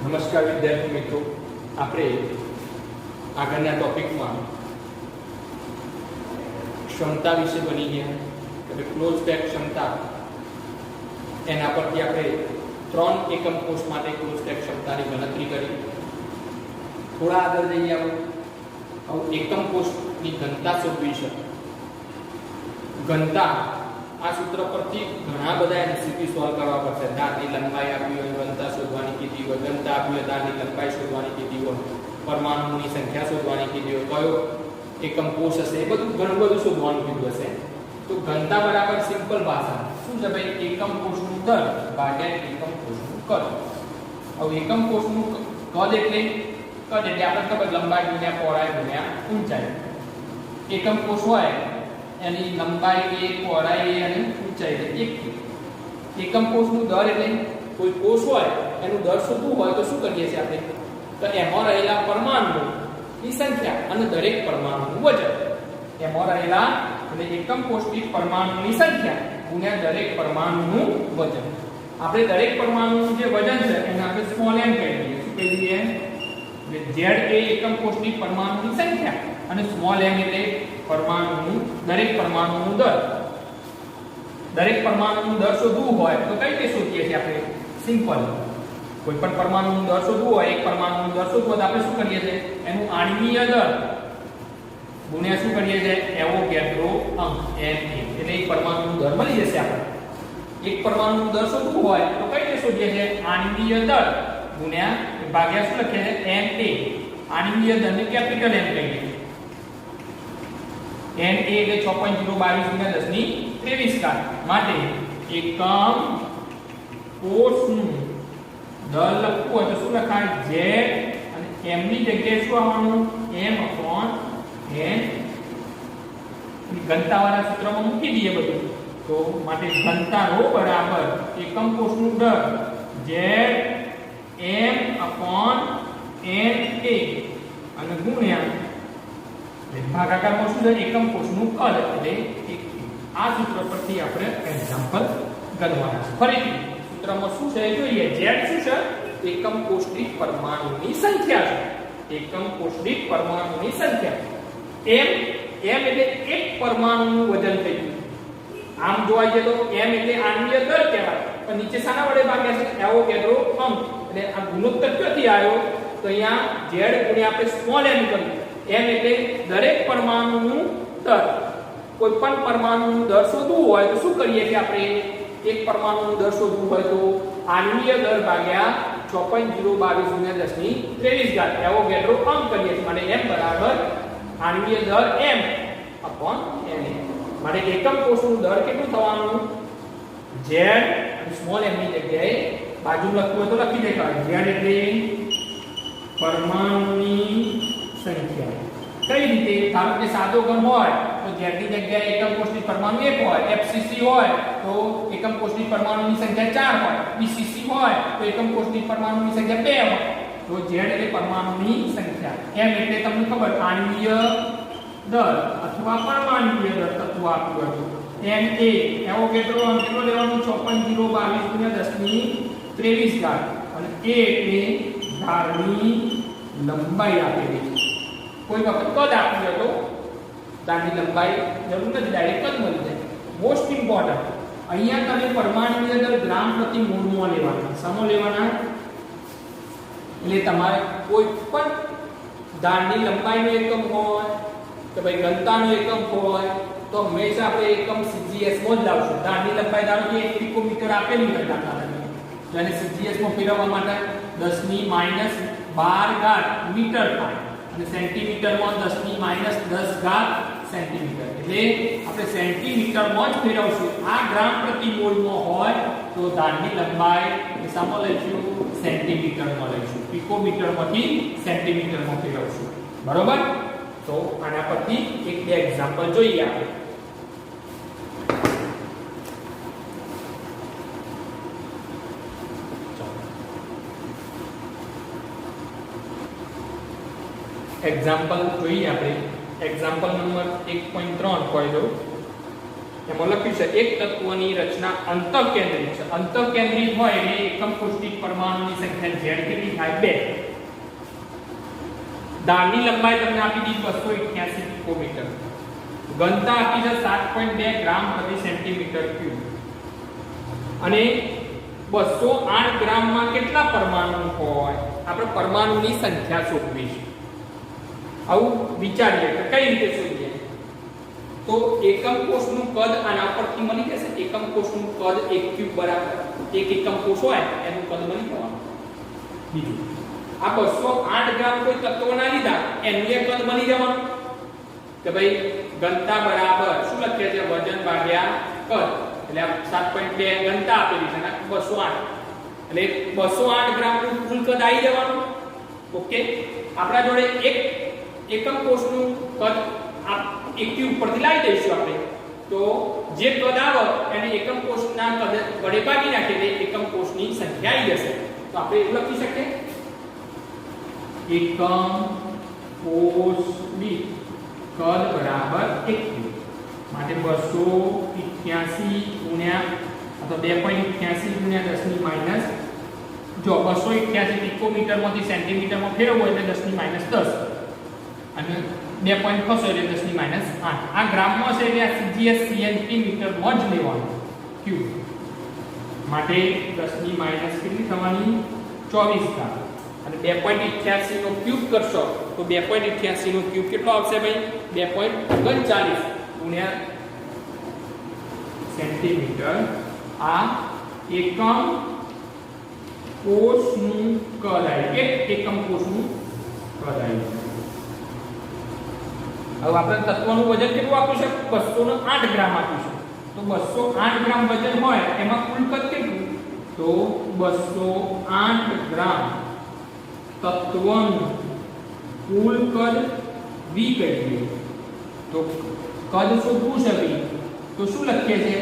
નમસ્કાર વિદ્યાર્થી મિત્રો, આપણે આગળના ટોપિકમાં ક્ષમતા વિશે બની ગયા એટલે ક્લોઝ બેક ક્ષમતા. એના પરથી આપણે 3 એકમ કોષ માટે ક્લોઝ બેક ક્ષમતાની ગણતરી કરી. થોડા આગળ જઈએ હવે એકમ કોષની ઘનતા શોધવી છે. ઘનતા આ સૂત્ર પરથી ઘણા બધા એમસીક્યુ સોલ્વ કરવા પડશે. ધારની લંબાઈ આપી હોય, ઘનતા શોધવાની કીધી હોય, ઘનતા આપી હોય, ધારની લંબાઈ શોધવાની કીધી હોય, પરમાણુની સંખ્યા શોધવાની કીધી હોય, કયો એકમ કોષ હશે, એ બધું ઘણું બધું શોધવાનું કીધું હશે. તો ઘનતા બરાબર સિમ્પલ ભાષા શું છે ભાઈ? એકમ કોષનું દર ભાગ્યા એકમ કોષનું કદ. હવે એકમ કોષનું કદ એટલે આપણે ખબર લંબાઈ ગુણ્યા પહોળાઈ ગુણ્યા ઊંચાઈ. એકમ કોષ હોય એની લંબાઈ એ, પહોળાઈ એ અને ઊંચાઈ એ. એકમ કોષનું દર એટલે કોઈ કોષ હોય એનું દર શોધવું હોય તો શું કરીએ છીએ આપણે? તો એમાં રહેલા પરમાણુની સંખ્યા અને દરેક પરમાણુનું વજન. એમાં રહેલા એટલે એકમ કોષની પરમાણુની સંખ્યા ગુણ્યા દરેક પરમાણુનું વજન. આપણે દરેક પરમાણુનું જે વજન છે એને આપણે સ્મોલ m કહી દઈએ. શું કહી દઈએ? z એ એકમ કોષની પરમાણુની સંખ્યા અને સ્મોલ m એટલે પરમાણુનું દરેક પરમાણુનું દર. દરેક પરમાણુનું દર શોધવું હોય તો કઈ રીતે શોધીએ છીએ આપણે? સિમ્પલ. કોઈ પણ પરમાણુનું દર શોધવું હોય, એક પરમાણુનું દર શોધવું હોય તો આપણે શું કરીએ છીએ? એનું આણ્વીય દર ગુણ્યા શું કરીએ છીએ? એવોગેડ્રો અંક Na. એટલે એક પરમાણુનું દર મળી જશે આપણે. એક પરમાણુનું દર શોધવું હોય તો કઈ રીતે શોધીએ છીએ? આણ્વીય દર ગુણ્યા ભાગ્યા શું લખીએ છીએ? Na. આણ્વીય દરને કેપિટલ M કહીએ. Na એટલે 6.022 માટે એકમ કોષનું દર લખવું હોય તો શું લખાય? Z અને m ની જગ્યાએ શું આવવાનું? m/n. ઘનતાવાળા સૂત્રમાં મૂકી દઈએ બધું. તો માટે ઘનતા ρ બરાબર એકમ કોષનું દર Z m/n અને ગુણ્યા ભાગાકારમાં શું છે? એકમ કોષનું કદ એટલે 1. આ સૂત્ર પરથી આપણે એક્ઝામ્પલ ગણવાના છે. ફરીથી સૂત્રમાં શું છે જોઈએ. Z શું છે? એકમ કોષની પરમાણુની સંખ્યા છે. એકમ કોષની પરમાણુની સંખ્યા. m એટલે એક પરમાણુનું વજન થઈ ગયું. આમ જોવા જઈએ તો m એટલે આણ્વીય દર કહેવાય, પણ નીચે શાના વડે ભાગ્યા છે? એવોગેડ્રો અંક. એટલે આ ગુણોત્તર ક્યાંથી આવ્યો? તો અહીંયા z ગુણ્યા આપણે સ્મોલ m કર્યું. m એટલે દરેક પરમાણુનું દર. કોઈ પણ પરમાણુનું દર શોધવું હોય તો શું કરીએ છીએ આપણે? એક પરમાણુનું દર શોધવું હોય તો આણ્વીય દર ભાગ્યા 6.022 એવોગેડ્રો અંક કરીએ છીએ. માટે m બરાબર આણ્વીય દર m/na. માટે એકમ કોષનું દર કેટલું થવાનું? z અને સ્મોલ m ની જગ્યાએ બાજુ લખવું હોય તો લખી દેખાય. z એટલે પરમાણુની સંખ્યા. કઈ રીતે? ધારો કે સાદો ઘન હોય તો z ની જગ્યાએ એકમ કોષની પરમાણુ 1 હોય. FCC હોય તો એકમ કોષની પરમાણુની સંખ્યા 4 હોય. BCC હોય તો એકમ કોષની પરમાણુની સંખ્યા 2 હોય. તો z એટલે પરમાણુની સંખ્યા. m એટલે તમને ખબર આણ્વીય દર અથવા પરમાણુય દર તત્વ આપ્યું હતું. Na એવોગેડ્રો અંક કેટલો લેવાનો? 6.022 અને a એટલે ધારની લંબાઈ આપેલી છે. કોઈ વખત કદ આપ્યું તો ધારની લંબાઈ જરૂર નથી, ડાયરેક્ટ કદ મળી જાય. મોસ્ટ ઇમ્પોર્ટન્ટ અહીંયા તમે પરમાણુય દર ગ્રામ પ્રતિ મોલમાં લેવાના. સમો લેવાના એટલે તમારે કોઈ પણ ધારની લંબાઈનો એકમ હોય કે ભાઈ ઘનતાનો એકમ હોય તો હંમેશા આપણે એકમ CGS માં જ લાવશું. ધારની લંબાઈ ધારો કે 1 પિકોમીટર આપેલી હોય દાખલા તરીકે, તો એને CGS માં ફેરવવા માટે 10 - 12 મીટર થાય અને સેન્ટીમીટરમાં 10 - 10 સેન્ટીમીટર. એટલે આપણે સેન્ટીમીટરમાં જ ફેરવશું. આ ગ્રામ પ્રતિ મોલમાં હોય તો ધારની લંબાઈ શામાં લઈશું? સેન્ટીમીટરમાં લઈશું. પિકોમીટરમાંથી સેન્ટીમીટરમાં ફેરવશું. બરોબર? તો આના પરથી એક બે એક્ઝામ્પલ જોઈએ આપણે. એક્ઝામ્પલ જોઈએ આપણે. એક્ઝામ્પલ નંબર 1.3 કહી દો. એમાં લખ્યું છે એક તત્વની રચના અંતઃકેન્દ્રિત છે. અંતઃકેન્દ્રિત હોય એટલે એકમ કોષ્ટિક પરમાણુની સંખ્યા z કેટલી થાય 2. ધારની લંબાઈ તમને આપી દીધી 288 પિકોમીટર. ઘનતા આપી છે 7.2 ગ્રામ પ્રતિ સેન્ટીમીટર ક્યુબ. અને 208 ગ્રામમાં કેટલા પરમાણુ હોય? આપણે પરમાણુની સંખ્યા શોધવી છે. આવું વિચારીએ કે કઈ રીતે શોધીએ? તો એકમ કોષનું કદ આના પરથી મળી જશે. એકમ કોષનું કદ 1 ક્યુબ બરાબર 1 એકમ કોષ હોય એનું કદ મળી જવાનું. બીજું આ 208 ગ્રામ કોઈ તત્વના લીધા એનું એક કદ મળી જવાનું કે ભાઈ ઘનતા બરાબર શું લખીએ છે? વજન ભાગ્યા કદ. એટલે આ 7.2 ઘનતા આપેલી છે ને 208 એટલે 208 ગ્રામનું કુલ કદ આવી જવાનું. ઓકે, આપણા જોડે એક એકમ કોષનું કદ આ 1 ક્યુબ પરથી લાવી દઈશું આપણે. તો જે કદ આવે એને એકમ કોષના કદ વડે ભાગી નાખીએ એટલે એકમ કોષની સંખ્યા આવી જશે. તો આપણે એવું લખી શકીએ એકમ કોષ દીઠ કદ બરાબર 1 ક્યુબ. માટે 288 ગુણ્યા અથવા 2.88 ગુણ્યા 10 ની માઈનસ જો 288 પિકોમીટરમાંથી સેન્ટીમીટરમાં ફેરવવો એટલે 10 ની માઈનસ 10 અને 2 પોઈન્ટ ખસો એટલે 10 ની માઈનસ 8. આ ગ્રામમાં છે એટલે આ સીજીએસ સેન્ટીમીટરમાં જ લેવાનું ક્યુબ. માટે 10 ની માઈનસ કેટલી થવાની? 24 ગ્રામ. અને 2.88 નો ક્યુબ કરશો તો 2.88 નો ક્યુબ કેટલો આવશે ભાઈ? 2.39 ગુણ્યા સેન્ટીમીટર. આ એકમ કોષનું કદ આવી. એક એકમ કોષનું કદ આવી. હવે આપણે તત્વનું વજન કેટલું આપ્યું છે? 208 ગ્રામ આપ્યું છે. તો 208 ગ્રામ વજન હોય એમાં કુલ કદ કેટલું? તો 208 ગ્રામ તત્વનું કુલ કદ v કહીએ. તો કદ શોધવું છે v તો શું લખીએ છે?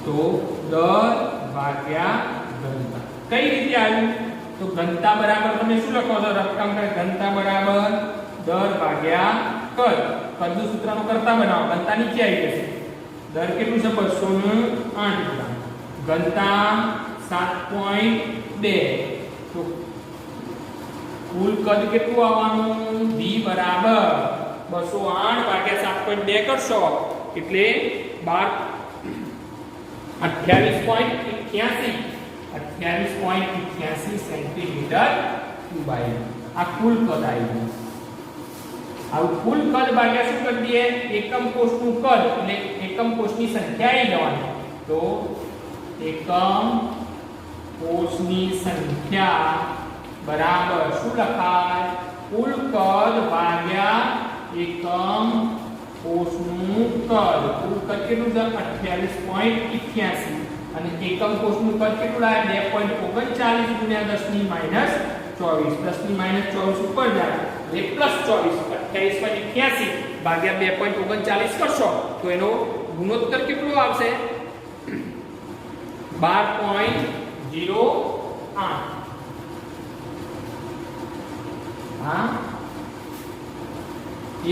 તો દર ભાગ્યા ઘનતા. કઈ રીતે આવ્યું? તો ઘનતા બરાબર તમે શું લખો છો? રકમ ઘનતા બરાબર દર ભાગ્યા કદ. કદનું સૂત્રનો કરતા બનાવો. ઘનતા નીચે આવી જશે. દર કેટલું છે? 208 ગ્રામ. ઘનતા 7.2. તો કુલ કદ કેટલું આવવાનું? v બરાબર 208 ભાગ્યા 7.2 કરશો એટલે 28.81 સેન્ટીમીટર ક્યુબ આવ્યું. આ કુલ કદ આવ્યું. આવું કુલ કદ ભાગ્યા શું કરી દઈએ? એકમ કોષનું કદ એટલે એકમ કોષની સંખ્યા આવી જવાની. તો એકમ કોષની સંખ્યા બરાબર શું લખાય? કુલ કદ ભાગ્યા એકમ કોષનું કદ. કુલ કદ કેટલું છે? 28.81 અને એકમ કોષનું કદ કેટલું લાગે? 2.39 ગુણ્યા 10 ની માઈનસ 24. 10 ની માઈનસ 24 ઉપર જાય એટલે પ્લસ 24. 28.81 ભાગ્યા 2.39 કરશો તો એનો ગુણોત્તર કેટલો આવશે? 12.08. હા,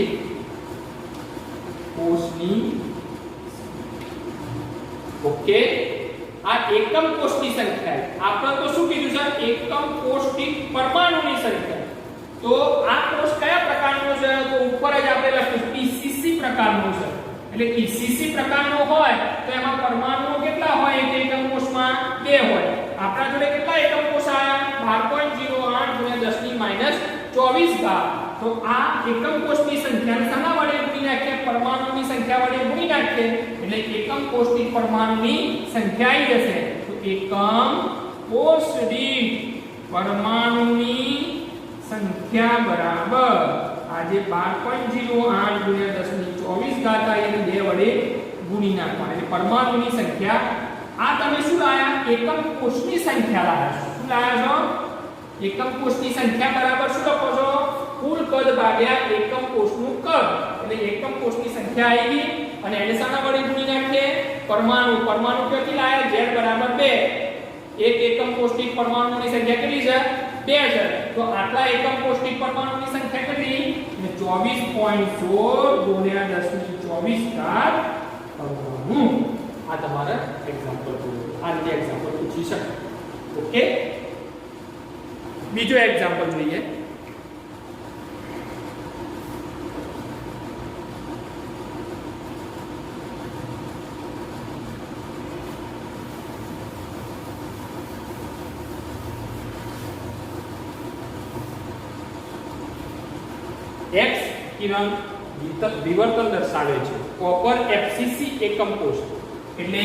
એક કોષની ઓકે. આ એકમ કોષની સંખ્યા. આપણે તો શું કીધું છે? એકમ કોષની પરમાણુની સંખ્યા. તો આ કોષ કયા પ્રકારનો છે? તો ઉપર જ આપણે લખ્યું પીસીસી પ્રકારનો છે. એટલે પીસીસી પ્રકારનો હોય તો એમાં પરમાણુઓ કેટલા હોય? એક એકમ કોષમાં 2 હોય. આપણા જોડે કેટલા એકમ કોષ આયા? 12.08 ગુણ્યા 10 ની માઈનસ 24 ઘાત. તો આ એકમ કોષની સંખ્યાને શાના વડે ગુણી નાખીએ? પરમાણુની સંખ્યા વડે ગુણી નાખીએ એટલે એકમ કોષની પરમાણુની સંખ્યા આવી જશે. તો એકમ કોષ દીઠ પરમાણુની સંખ્યા બરાબર આજે 12.08 ગુણ્યા 10 ની 24 ઘાત આવી એટલે 2 વડે ગુણી નાખવાનું. એટલે પરમાણુની સંખ્યા. આ તમે શું લાયા? એકમ કોષની સંખ્યા લાયા. શું લાયા છો? એકમ કોષની સંખ્યા બરાબર શું લખો છો? કુલ કદ ભાગ્યા એકમ કોષનું કદ. એટલે એકમ કોષની સંખ્યા આવી અને એને શાના વડે ગુણી નાખીએ? પરમાણુ. પરમાણુ ક્યાંથી લાયા? z બરાબર 2. એક એકમ કોષની પરમાણુની સંખ્યા કેટલી છે? 2 છે. તો આટલા એકમ કોષની પરમાણુની સંખ્યા કેટલી? 24.16 ગુણ્યા 10 ની 24 ઘાત પરમાણુ. આ તમારે એક્ઝામ્પલ જોયું, આ રીતે એક્ઝામ્પલ પૂછી શકે. ઓકે, બીજો એક્ઝામ્પલ જોઈએ. x કિરણ વિવર્તન દર્શાવે છે. કોપર FCC એકમ કોષ એટલે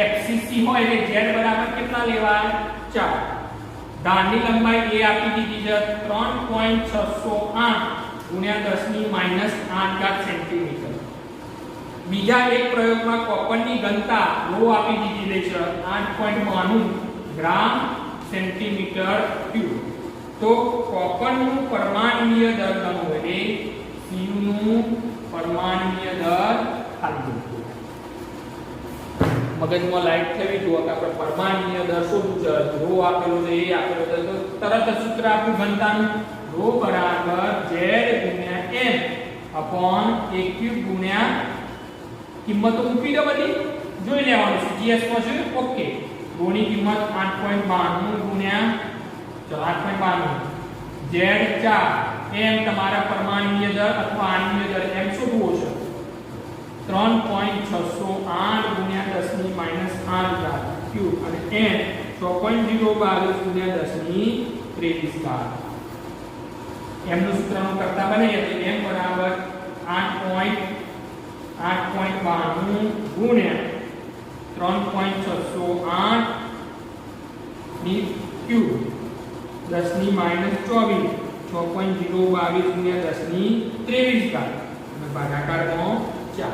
FCC હોય એટલે z બરાબર કેટલા લેવાય 4. ધારની લંબાઈ a આપી દીધી છે 3.608 ગુણ્યા 10 ની -8 સેન્ટીમીટર. બીજા એક પ્રયોગમાં કોપરની ઘનતા ρ આપી દીધી છે 8.92 ગ્રામ સેન્ટીમીટર ક્યુબ. તો કોપરનું પરમાણુય દર ગણો એટલે Cu નું પરમાણુય દર ખાલી મગજમાં લાઈટ થવી જોઈએ કે આપણે પરમાણુય દર શોધવું છે. ρ આપેલો છે, એ આપેલો છે, તો તરત જ સૂત્ર આપણું ઘનતાનું ρ બરાબર z ગુણ્યા m અપોન a ક્યુબ ગુણ્યા કિંમતો મૂકી દો, બધી જોઈ લેવાનું છે. GS માં છે ઓકે. ρ ની કિંમત 8.92 ગુણ્યા 8.92 z4 m તમારા પરમાણુય દર અથવા આણ્વીય દર m શોધવો છે 3.608 ગુણ્યા 10 ની -8 ક્યુબ અને n 6.022 ગુણ્યા 10 ની 23 m નું સૂત્રનું કરતા બનાવીએ તો m બરાબર 8.92 ગુણ્યા 3.608 ની ક્યુબ 10 ની -24 6.022 ગુણ્યા 10 ની 23 અને ભાગાકારમાં 4.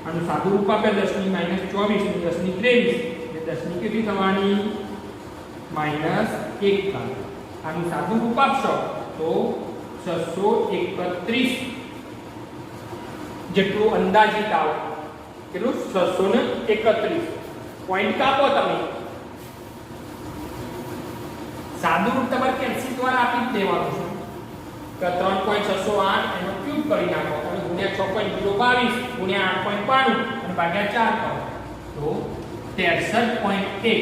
આનું સાદું રૂપ આપે 10 ની -24 ની 10 ની 23 એટલે 10 ની કેટલી થવાની -1. આનું સાદું રૂપ આપશો તો 631 જેટલું અંદાજિત આવે. કેટલું 631 પોઈન્ટ કાપો તમે. સાદું રૂપ તમારે કેલ્સી દ્વારા આપી જ દેવાનું છે કે 3.608 એનો ક્યુબ કરી નાખો અને ગુણ્યા 6.022 ગુણ્યા 8.92 અને ભાગ્યા 4 કરો તો 63.1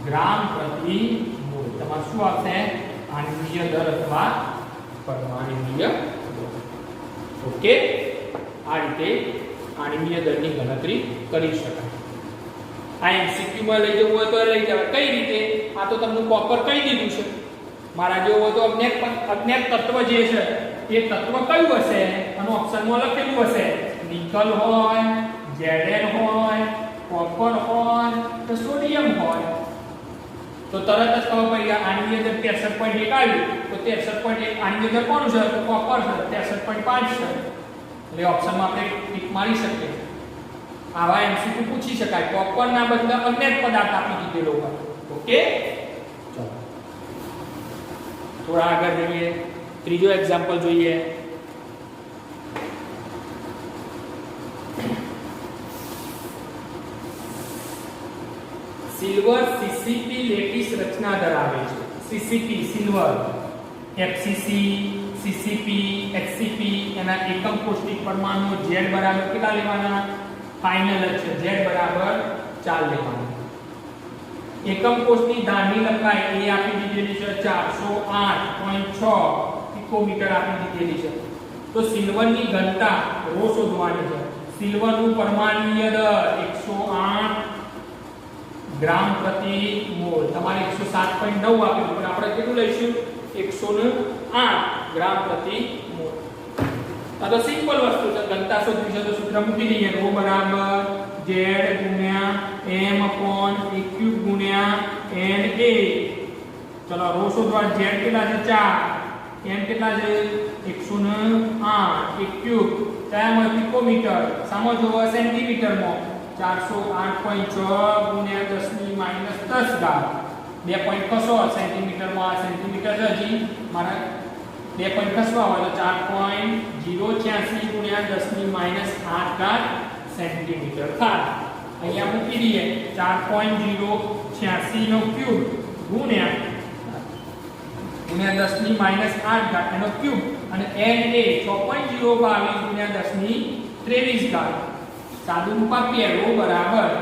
ગ્રામ પ્રતિ મોલ તમારે શું આવશે આણ્વીય દર અથવા પરમાણુય દર. ઓકે, આ રીતે આણ્વીય દરની ગણતરી કરી શકાય. આ MCQ માં લઈ જવું હોય તો લઈ જવાય. કઈ રીતે? આ તો તમને કોપર કહી દીધું છે. મારા જેવો હોય તો અજ્ઞાત તત્વ જે છે એ તત્વ કયું હશે અને ઓપ્શનમાં લખેલું હશે નિકલ હોય, Zn હોય, કોપર હોય તો સોડિયમ હોય. તો તરત જ ખબર પડી કે આણ્વીય દર 63.1 આવ્યું તો 63.1 આણ્વીય દર કોનું છે તો કોપર છે 63.5 છે. એટલે ઓપ્શનમાં આપણે ટિક મારી શકીએ. આવા MCQ પૂછી શકાય. કોપરના બદલે અજ્ઞાત પદાર્થ આપી દીધેલો હોય. ઓકે, ચલો થોડા આગળ જઈએ. ત્રીજો એક્ઝામ્પલ જોઈએ. સિલ્વર CCP લેટિસ રચના ધરાવે છે. CCP silver, FCC, CCP, HCP એના એકમ કોષ્ટિક પરમાણુઓ Z બરાબર કેટલા લેવાના? ફાઇનલ છે Z બરાબર 4 લેવાના. એકમ કોષની ધારની લંબાઈ a આપી દીધેલી છે 408.6 પિકોમીટર આપી દીધેલી છે. તો સિલ્વરની ઘનતા ρ શોધવાની છે. સિલ્વરનું પરમાણુય દર 108 ગ્રામ પ્રતિ મોલ. તમારે 107.9 આપેલું પણ આપણે કેટલું લઈશું 108 ગ્રામ પ્રતિ મોલ. આ તો સિમ્પલ વસ્તુ છે. ઘનતા શોધવી છે તો સૂત્ર મૂકી દઈએ ρ બરાબર z ગુણ્યા m અપોન a ક્યુબ ગુણ્યા n a. ચલો ρ શોધવા z કેટલા છે 4, m કેટલા છે 108 a ક્યુબ કયામાં પિકોમીટર સામો જોવો સેન્ટીમીટરમાં 408.6 ગુણ્યા 10 ની -10 2 પોઈન્ટ ખસો સેન્ટીમીટરમાં. આ સેન્ટીમીટર છે હજી મારા 2 પોઈન્ટ ખસવા હોય તો 4.086 ગુણ્યા 10 ની -8 સેન્ટીમીટર થાય. અહીંયા મૂકી દઈએ 4.086 નો ક્યુબ ગુણ્યા 10 ની -8 એનો ક્યુબ અને n એ 6.022 ગુણ્યા 10 ની 23 સાદું રૂપ આપીએ રો બરાબર